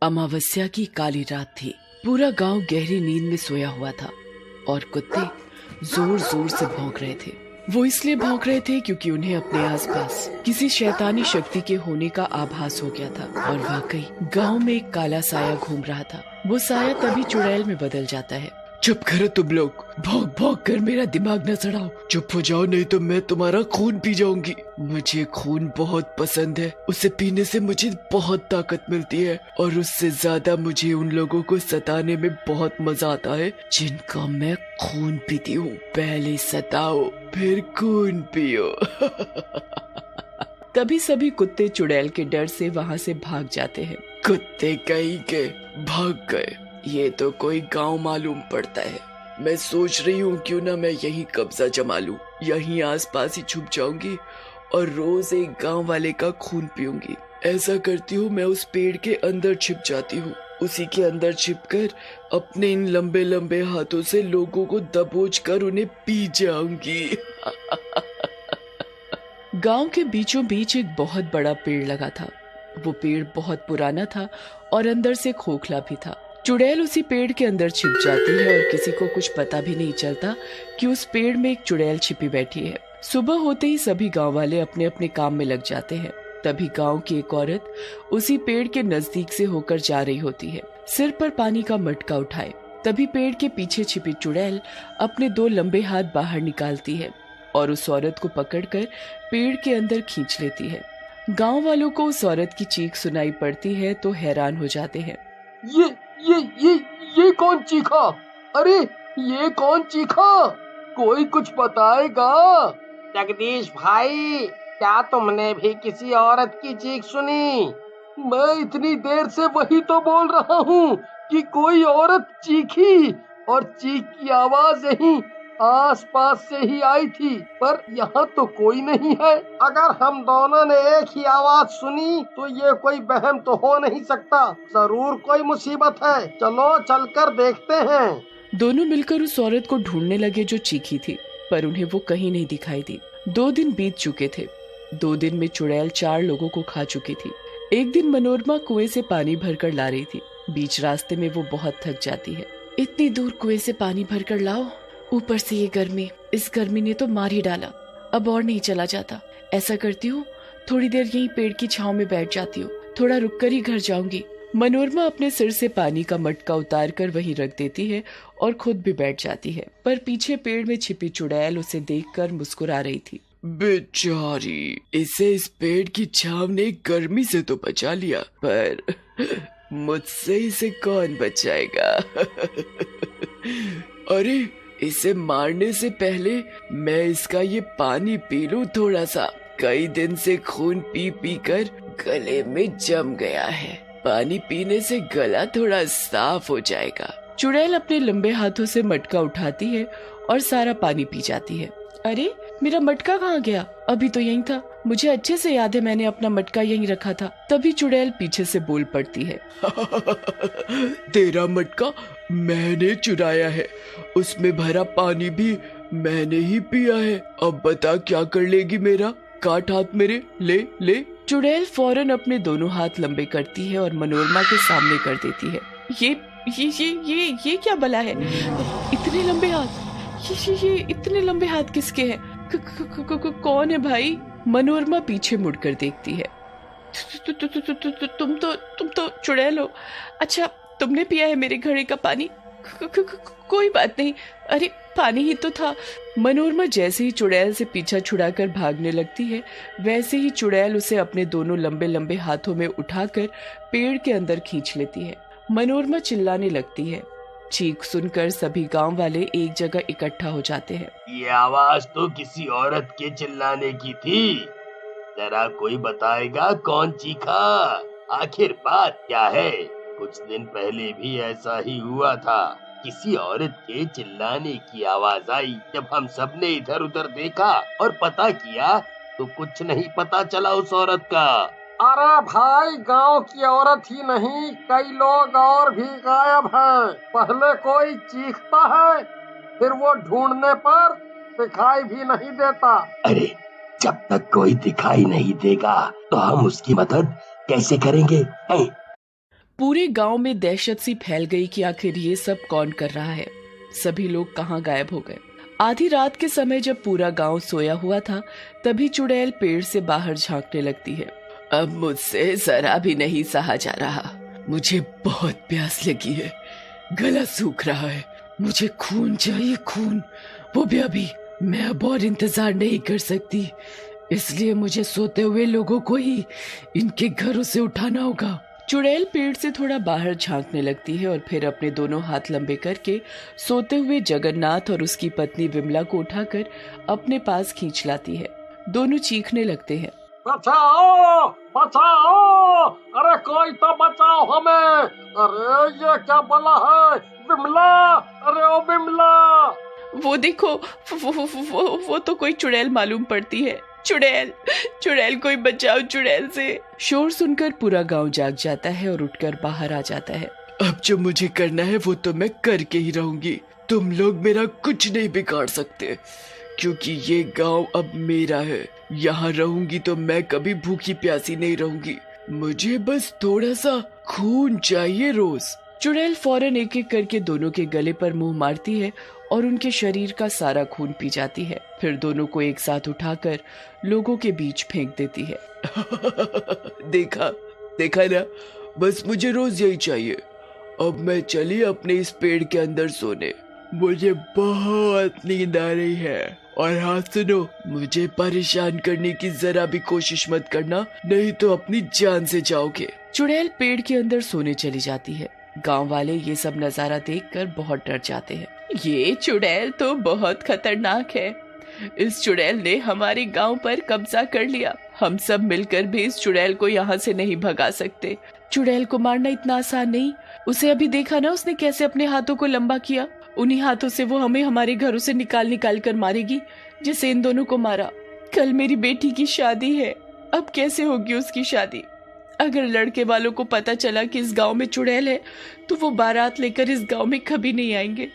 अमावस्या की काली रात थी। पूरा गांव गहरी नींद में सोया हुआ था और कुत्ते जोर जोर से भौंक रहे थे। वो इसलिए भौंक रहे थे क्योंकि उन्हें अपने आसपास किसी शैतानी शक्ति के होने का आभास हो गया था। और वाकई गांव में एक काला साया घूम रहा था। वो साया तभी चुड़ैल में बदल जाता है। चुप करो तुम लोग, भौंक भौंक कर मेरा दिमाग न सड़ाओ। चुप हो जाओ नहीं तो मैं तुम्हारा खून पी जाऊंगी। मुझे खून बहुत पसंद है, उसे पीने से मुझे बहुत ताकत मिलती है और उससे ज्यादा मुझे उन लोगों को सताने में बहुत मजा आता है जिनका मैं खून पीती हूँ। पहले सताओ फिर खून पियो। तभी सभी कुत्ते चुड़ैल के डर से वहाँ से भाग जाते हैं। कुत्ते कहीं के भाग गए, ये तो कोई गांव मालूम पड़ता है। मैं सोच रही हूँ क्यों ना मैं यहीं कब्जा जमा लूं, यहीं आसपास ही छुप जाऊंगी और रोज एक गांव वाले का खून पीऊंगी। ऐसा करती हूँ, मैं उस पेड़ के अंदर छिप जाती हूँ। उसी के अंदर छिपकर अपने इन लंबे लंबे हाथों से लोगों को दबोच कर उन्हें पी जाऊंगी। गांव के बीचों बीच एक बहुत बड़ा पेड़ लगा था। वो पेड़ बहुत पुराना था और अंदर से खोखला भी था। चुड़ैल उसी पेड़ के अंदर छिप जाती है और किसी को कुछ पता भी नहीं चलता कि उस पेड़ में एक चुड़ैल छिपी बैठी है। सुबह होते ही सभी गांव वाले अपने अपने काम में लग जाते हैं। तभी गांव की एक औरत उसी पेड़ के नजदीक से होकर जा रही होती है, सिर पर पानी का मटका उठाए। तभी पेड़ के पीछे छिपी चुड़ैल अपने 2 लंबे हाथ बाहर निकालती है और उस औरत को पकड़कर पेड़ के अंदर खींच लेती है। गांव वालों को उस औरत की चीख सुनाई पड़ती है तो हैरान हो जाते हैं। ये ये ये ये कौन चीखा? अरे ये कौन चीखा? कोई कुछ बताएगा? जगदीश भाई, क्या तुमने भी किसी औरत की चीख सुनी? मैं इतनी देर से वही तो बोल रहा हूँ कि कोई औरत चीखी और चीख की आवाज यहीं आस पास से ही आई थी, पर यहाँ तो कोई नहीं है। अगर हम दोनों ने एक ही आवाज सुनी तो ये कोई वहम तो हो नहीं सकता। जरूर कोई मुसीबत है, चलो चलकर देखते हैं। दोनों मिलकर उस औरत को ढूंढने लगे जो चीखी थी, पर उन्हें वो कहीं नहीं दिखाई दी। 2 दिन बीत चुके थे। 2 दिन में चुड़ैल 4 लोगों को खा चुकी थी। एक दिन मनोरमा कुएं से पानी भरकर ला रही थी। बीच रास्ते में वो बहुत थक जाती है। इतनी दूर कुएं से पानी भरकर लाओ, ऊपर से ये गर्मी, इस गर्मी ने तो मार ही डाला। अब और नहीं चला जाता। ऐसा करती हूँ, थोड़ी देर यहीं पेड़ की छांव में बैठ जाती हूँ, थोड़ा रुककर ही घर जाऊंगी। मनोरमा अपने सिर से पानी का मटका उतार कर वहीं रख देती है और खुद भी बैठ जाती है, पर पीछे पेड़ में छिपी चुड़ैल उसे देखकर मुस्कुरा रही थी। बेचारी, इसे इस पेड़ की छांव ने गर्मी से तो बचा लिया, पर मुझसे इसे कौन बचाएगा? अरे, इसे मारने से पहले मैं इसका ये पानी पी लूं थोड़ा सा। कई दिन से खून पी पी कर गले में जम गया है। पानी पीने से गला थोड़ा साफ हो जाएगा। चुड़ैल अपने लंबे हाथों से मटका उठाती है और सारा पानी पी जाती है। अरे, मेरा मटका कहाँ गया? अभी तो यहीं था। मुझे अच्छे से याद है, मैंने अपना मटका यहीं रखा था। तभी चुड़ैल पीछे से बोल पड़ती है। तेरा मटका मैंने चुराया है, उसमें भरा पानी भी मैंने ही पिया है। अब बता क्या कर लेगी मेरा? काट हाथ मेरे, ले ले। चुड़ैल फौरन अपने दोनों हाथ लंबे करती है और मनोरमा के सामने कर देती है। ये क्या बला है? इतने लंबे हाथ, ये इतने लंबे हाथ किसके हैं? कौन है भाई? मनोरमा पीछे मुड़कर देखती है। तुम तो चुड़ैल हो। अच्छा, तुमने पिया है मेरे घड़े का पानी? कोई बात नहीं, अरे पानी ही तो था। मनोरमा जैसे ही चुड़ैल से पीछा छुड़ाकर भागने लगती है, वैसे ही चुड़ैल उसे अपने दोनों लंबे लंबे हाथों में उठाकर पेड़ के अंदर खींच लेती है। मनोरमा चिल्लाने लगती है। चीख सुनकर सभी गांव वाले एक जगह इकट्ठा हो जाते हैं। ये आवाज तो किसी औरत के चिल्लाने की थी। जरा कोई बताएगा कौन चीखा? आखिर बात क्या है? कुछ दिन पहले भी ऐसा ही हुआ था। किसी औरत के चिल्लाने की आवाज आई। जब हम सब ने इधर उधर देखा और पता किया तो कुछ नहीं पता चला उस औरत का। अरे भाई, गांव की औरत ही नहीं, कई लोग और भी गायब हैं। पहले कोई चीखता है, फिर वो ढूंढने पर दिखाई भी नहीं देता। अरे, जब तक कोई दिखाई नहीं देगा तो हम उसकी मदद कैसे करेंगे? पूरे गांव में दहशत सी फैल गई कि आखिर ये सब कौन कर रहा है। सभी लोग कहाँ गायब हो गए। आधी रात के समय जब पूरा गांव सोया हुआ था, तभी चुड़ैल पेड़ से बाहर झांकने लगती है। अब मुझसे जरा भी नहीं सहा जा रहा। मुझे बहुत प्यास लगी है, गला सूख रहा है। मुझे खून चाहिए, खून, वो भी अभी। मैं अब और इंतजार नहीं कर सकती, इसलिए मुझे सोते हुए लोगों को ही इनके घरों से उठाना होगा। चुड़ैल पेड़ से थोड़ा बाहर झांकने लगती है और फिर अपने दोनों हाथ लंबे करके सोते हुए जगन्नाथ और उसकी पत्नी विमला को उठाकर अपने पास खींच लाती है। दोनों चीखने लगते हैं, बचाओ बचाओ, अरे कोई तो बचाओ हमें। अरे ये क्या बला है, विमला, अरे ओ विमला। वो देखो, वो तो कोई चुड़ैल मालूम पड़ती है। चुड़ैल, चुड़ैल, कोई बचाओ चुड़ैल से। शोर सुनकर पूरा गांव जाग जाता है और उठकर बाहर आ जाता है। अब जो मुझे करना है वो तो मैं करके ही रहूंगी। तुम लोग मेरा कुछ नहीं बिगाड़ सकते, क्योंकि ये गांव अब मेरा है। यहाँ रहूंगी तो मैं कभी भूखी प्यासी नहीं रहूंगी। मुझे बस थोड़ा सा खून चाहिए रोज। चुड़ैल फौरन एक एक करके दोनों के गले पर मुंह मारती है और उनके शरीर का सारा खून पी जाती है। फिर दोनों को एक साथ उठाकर लोगों के बीच फेंक देती है। देखा देखा ना, बस मुझे रोज यही चाहिए। अब मैं चली अपने इस पेड़ के अंदर सोने। मुझे बहुत नींद आ रही है। और हाँ सुनो, मुझे परेशान करने की जरा भी कोशिश मत करना, नहीं तो अपनी जान से जाओगे। चुड़ैल पेड़ के अंदर सोने चली जाती है। गांव वाले ये सब नजारा देखकर बहुत डर जाते हैं। ये चुड़ैल तो बहुत खतरनाक है। इस चुड़ैल ने हमारे गांव पर कब्जा कर लिया। हम सब मिलकर भी इस चुड़ैल को यहाँ से नहीं भगा सकते। चुड़ैल को मारना इतना आसान नहीं। उसे अभी देखा ना, उसने कैसे अपने हाथों को लंबा किया। उन्हीं हाथों से वो हमें हमारे घरों से निकाल कर मारेगी, जैसे इन दोनों को मारा। कल मेरी बेटी की शादी है, अब कैसे होगी उसकी शादी? अगर लड़के वालों को पता चला कि इस गांव में चुड़ैल है, तो वो बारात लेकर इस गांव में कभी नहीं आएंगे।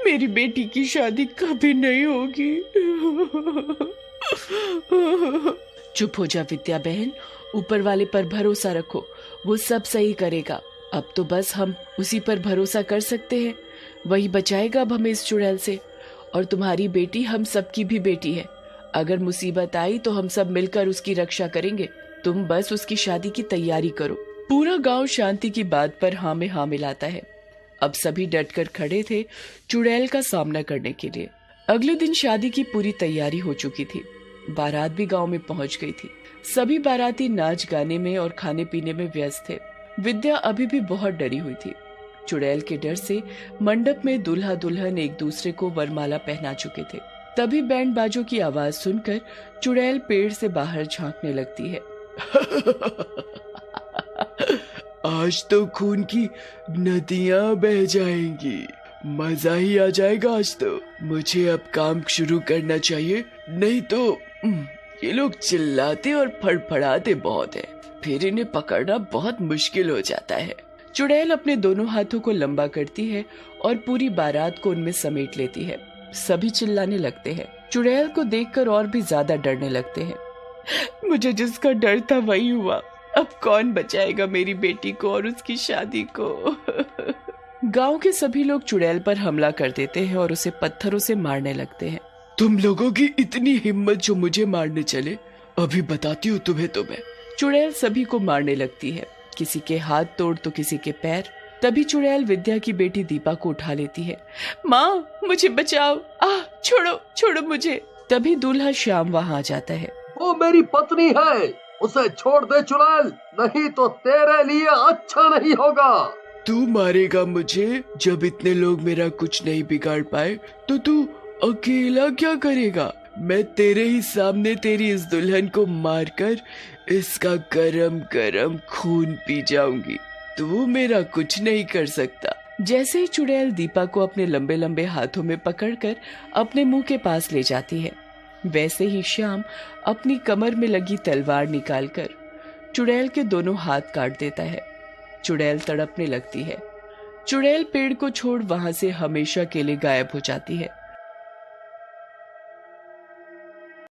मेरी बेटी की शादी कभी नहीं होगी। चुप हो जा विद्या बहन, ऊपर वाले पर भरोसा रखो, वो सब सही करेगा। अब तो बस हम उसी पर भरोसा कर सकते हैं, वही बचाएगा अब हमें इस चुड़ैल से। और तुम्हारी बेटी हम सबकी भी बेटी है। अगर मुसीबत आई तो हम सब मिलकर उसकी रक्षा करेंगे। तुम बस उसकी शादी की तैयारी करो। पूरा गांव शांति की बात पर हाँ में हाँ मिलाता है। अब सभी डटकर खड़े थे चुड़ैल का सामना करने के लिए। अगले दिन शादी की पूरी तैयारी हो चुकी थी। बारात भी गांव में पहुंच गई थी। सभी बाराती नाच गाने में और खाने पीने में व्यस्त थे। विद्या अभी भी बहुत डरी हुई थी। चुड़ैल के डर से मंडप में दूल्हा दुल्हन एक दूसरे को वरमाला पहना चुके थे। तभी बैंड बाजों की आवाज सुनकर चुड़ैल पेड़ से बाहर झांकने लगती है। आज तो खून की नदियां बह जाएंगी, मजा ही आ जाएगा आज तो। मुझे अब काम शुरू करना चाहिए, नहीं तो ये लोग चिल्लाते और फड़फड़ाते बहुत है, फिर इन्हें पकड़ना बहुत मुश्किल हो जाता है। चुड़ैल अपने दोनों हाथों को लंबा करती है और पूरी बारात को उनमें समेट लेती है। सभी चिल्लाने लगते हैं। चुड़ैल को देखकर और भी ज्यादा डरने लगते हैं। मुझे जिसका डर था वही हुआ। अब कौन बचाएगा मेरी बेटी को और उसकी शादी को? गांव के सभी लोग चुड़ैल पर हमला कर देते हैं और उसे पत्थरों से मारने लगते हैं। तुम लोगों की इतनी हिम्मत जो मुझे मारने चले, अभी बताती हूँ तुम्हें तो मैं। चुड़ैल सभी को मारने लगती है, किसी के हाथ तोड़ तो किसी के पैर। तभी चुड़ैल विद्या की बेटी दीपा को उठा लेती है। माँ, मुझे बचाओ, छोड़ो छोड़ो मुझे। तभी दूल्हा श्याम वहाँ आ जाता है। वो मेरी पत्नी है, उसे छोड़ दे चुड़ैल, नहीं तो तेरे लिए अच्छा नहीं होगा। तू मारेगा मुझे? जब इतने लोग मेरा कुछ नहीं बिगाड़ पाए तो तू अकेला क्या करेगा? मैं तेरे ही सामने तेरी इस दुल्हन को मारकर इसका गरम गरम खून पी जाऊंगी। तू मेरा कुछ नहीं कर सकता। जैसे ही चुड़ैल दीपा को अपने लंबे लंबे हाथों में पकड़कर अपने मुंह के पास ले जाती है, वैसे ही श्याम अपनी कमर में लगी तलवार निकालकर चुड़ैल के दोनों हाथ काट देता है। चुड़ैल तड़पने लगती है। चुड़ैल पेड़ को छोड़ वहां से हमेशा के लिए गायब हो जाती है।